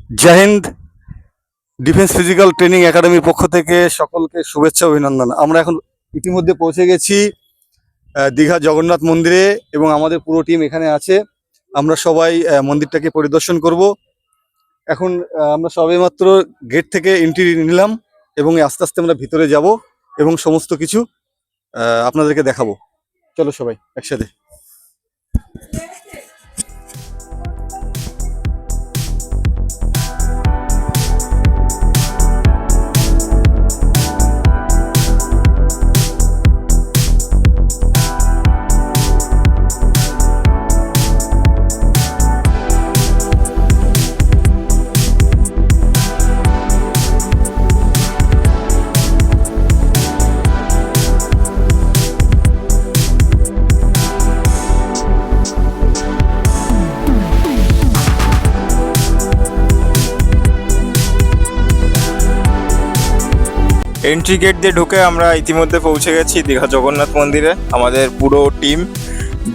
জয় Hind. Defence physical training একাডেমির পক্ষ থেকে সকলকে শুভেচ্ছা অভিনন্দন। আমরা এখন ইতিমধ্যে পৌঁছে গেছি দীঘা জগন্নাথ মন্দিরে এবং আমাদের পুরো টিম এখানে আছে। আমরা সবাই মন্দিরটাকে পরিদর্শন করব। এখন আমরা সবেমাত্র গেট থেকে এন্ট্রি নিলাম এবং আস্তে আস্তে আমরা ভিতরে যাব এবং সমস্ত কিছু আপনাদেরকে দেখাবো। চলো সবাই একসাথে। এন্ট্রি গেট দিয়ে ঢুকে আমরা ইতিমধ্যে পৌঁছে গেছি দীঘা জগন্নাথ মন্দিরে। আমাদের পুরো team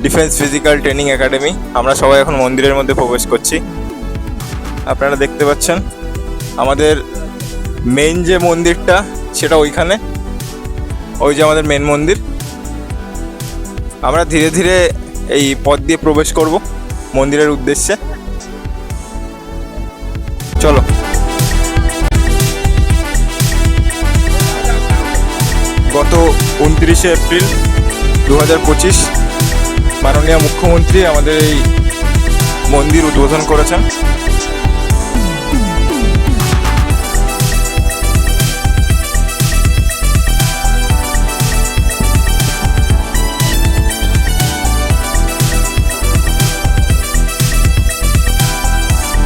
defence physical training academy, আমরা সবাই এখন মন্দিরের মধ্যে প্রবেশ করছি। আপনারা দেখতে পাচ্ছেন আমাদের মেন যে মন্দিরটা সেটা ওইখানে, ওই যে আমাদের মেন মন্দির। আমরা ধীরে ধীরে এই পথ দিয়ে প্রবেশ করব মন্দিরের উদ্দেশ্যে। চলো। গত 29শে এপ্রিল 2025 মাননীয় মুখ্যমন্ত্রী আমাদের এই মন্দির উদ্বোধন করেছেন।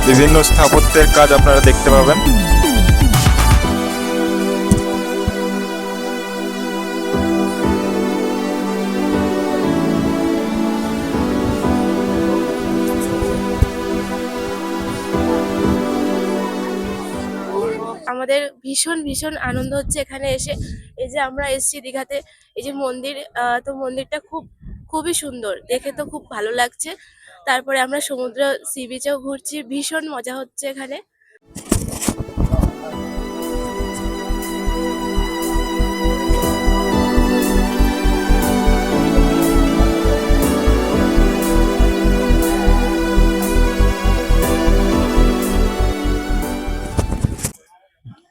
বিভিন্ন স্থাপত্যের কাজ আপনারা দেখতে পাবেন। আমাদের ভীষণ ভীষণ আনন্দ হচ্ছে এখানে এসে। এই যে আমরা এসেছি দীঘাতে, এই যে মন্দির, তো মন্দিরটা খুবই সুন্দর, দেখে তো খুব ভালো লাগছে। তারপরে আমরা সমুদ্র সি বিচেও ঘুরছি, ভীষণ মজা হচ্ছে এখানে।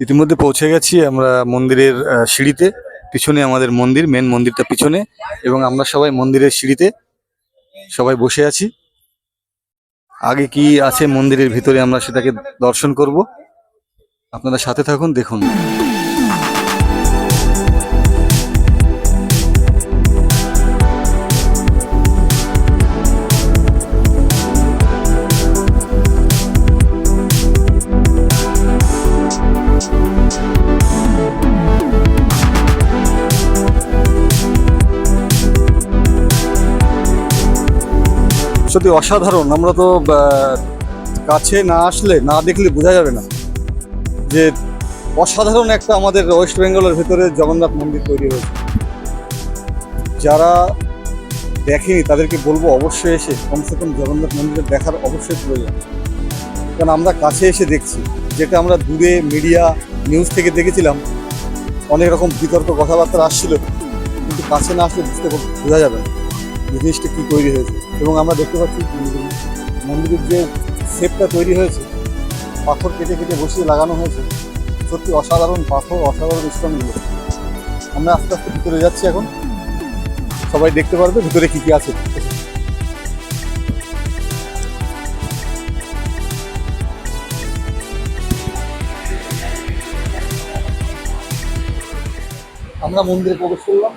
ইতিমধ্যে পৌঁছে গেছি আমরা মন্দিরের সিঁড়িতে। পিছনে আমাদের মন্দির, মেন মন্দিরটা পিছনে, এবং আমরা সবাই মন্দিরের সিঁড়িতে সবাই বসে আছি। আগে কি আছে মন্দিরের ভিতরে আমরা সেটাকে দর্শন করব। আপনারা সাথে থাকুন, দেখুন। সত্যি অসাধারণ। আমরা তো কাছে না আসলে, না দেখলে বোঝা যাবে না যে অসাধারণ একটা আমাদের ওয়েস্ট বেঙ্গলের ভেতরে জগন্নাথ মন্দির তৈরি হয়েছে। যারা দেখেনি তাদেরকে বলবো অবশ্যই এসে কমসে কম জগন্নাথ মন্দির দেখার অবশ্যই প্রয়োজন। কারণ আমরা কাছে এসে দেখছি, যেটা আমরা দূরে মিডিয়া নিউজ থেকে দেখেছিলাম, অনেক রকম বিতর্ক কথাবার্তা আসছিল, কিন্তু কাছে না আসলে বোঝা যাবে না জিনিসটা কী তৈরি হয়েছে। এবং আমরা দেখতে পাচ্ছি মন্দিরের যে শেপটা তৈরি হয়েছে, পাথর কেটে কেটে বসিয়ে লাগানো হয়েছে, সত্যি অসাধারণ পাথর, অসাধারণ স্টোনগুলো। আমরা আস্তে আস্তে ভিতরে যাচ্ছি এখন, সবাই দেখতে পারবে ভিতরে কী কী আছে। আমরা মন্দিরে প্রবেশ করলাম।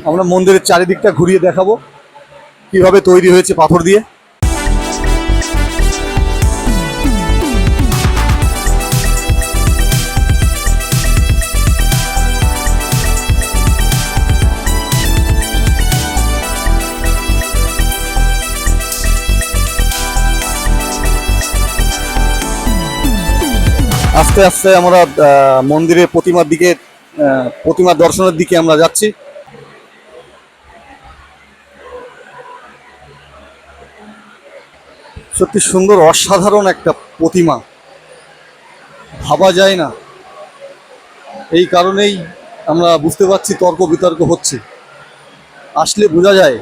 আমরা মন্দিরের চারিদিকটা ঘুরিয়ে দেখাবো কিভাবে তৈরি হয়েছে পাথর দিয়ে। আস্তে আস্তে আমরা মন্দিরের প্রতিমার দর্শনের দিকে আমরা যাচ্ছি। সত্যি সুন্দর, অসাধারণ একটা প্রতিমা, ভাবা যায় না। এই কারণেই আমরা বুঝতে পারছি তর্ক বিতর্ক হচ্ছে, আসলে বোঝা যায়।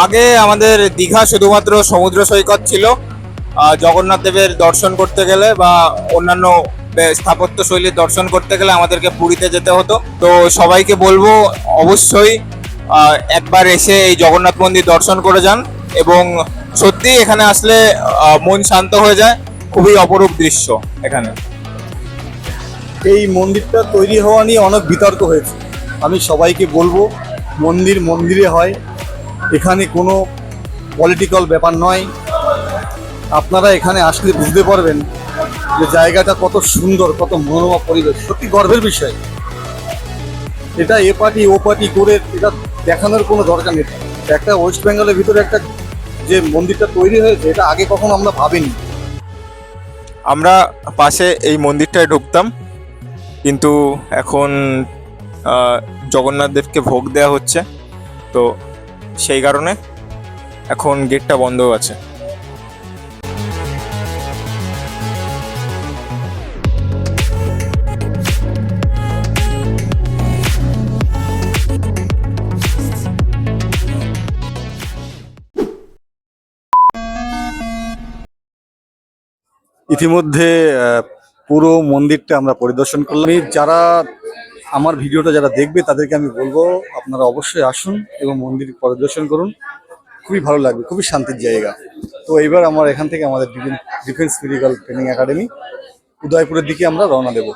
আগে আমাদের দীঘা শুধুমাত্র সমুদ্র সৈকত ছিল। জগন্নাথ দেবের দর্শন করতে গেলে বা অন্যান্য স্থাপত্য শৈলীর দর্শন করতে গেলে আমাদেরকে পুরীতে যেতে হতো। তো সবাইকে বলবো অবশ্যই একবার এসে এই জগন্নাথ মন্দির দর্শন করে যান, এবং সত্যি এখানে আসলে মন শান্ত হয়ে যায়। খুবই অপরূপ দৃশ্য এখানে। এই মন্দিরটা তৈরি হওয়া নিয়ে অনেক বিতর্ক হয়েছে। আমি সবাইকে বলবো, মন্দির মন্দিরে হয়, এখানে কোনো পলিটিক্যাল ব্যাপার নয়। আপনারা এখানে আসলে বুঝতে পারবেন যে জায়গাটা কত সুন্দর, কত মনোরম পরিবেশ। সত্যি গর্বের বিষয়। এটা এ পার্টি ও পার্টি করে এটা দেখানোর কোনো দরকার নেই। একটা ওয়েস্ট বেঙ্গলের ভিতরে একটা যে মন্দিরটা তৈরি হয়েছে, এটা আগে কখনো আমরা ভাবিনি। আমরা পাশে এই মন্দিরটায় ঢুকতাম, কিন্তু এখন জগন্নাথ দেবকে ভোগ দেওয়া হচ্ছে, তো সেই কারণে এখন গেটটা বন্ধ আছে। ইতিমধ্যে পুরো মন্দিরটা আমরা পরিদর্শন করলাম। যারা আমার ভিডিওটা যারা দেখবে তাদেরকে আমি বলবো আপনারা অবশ্যই আসুন এবং মন্দির পরিদর্শন করুন, খুবই ভালো লাগবে, খুবই শান্তির জায়গা। তো এইবার আমার এখান থেকে আমাদের ডিফেন্স ফিজিক্যাল ট্রেনিং একাডেমি উদয়পুরের দিকে আমরা রওনা দেবো।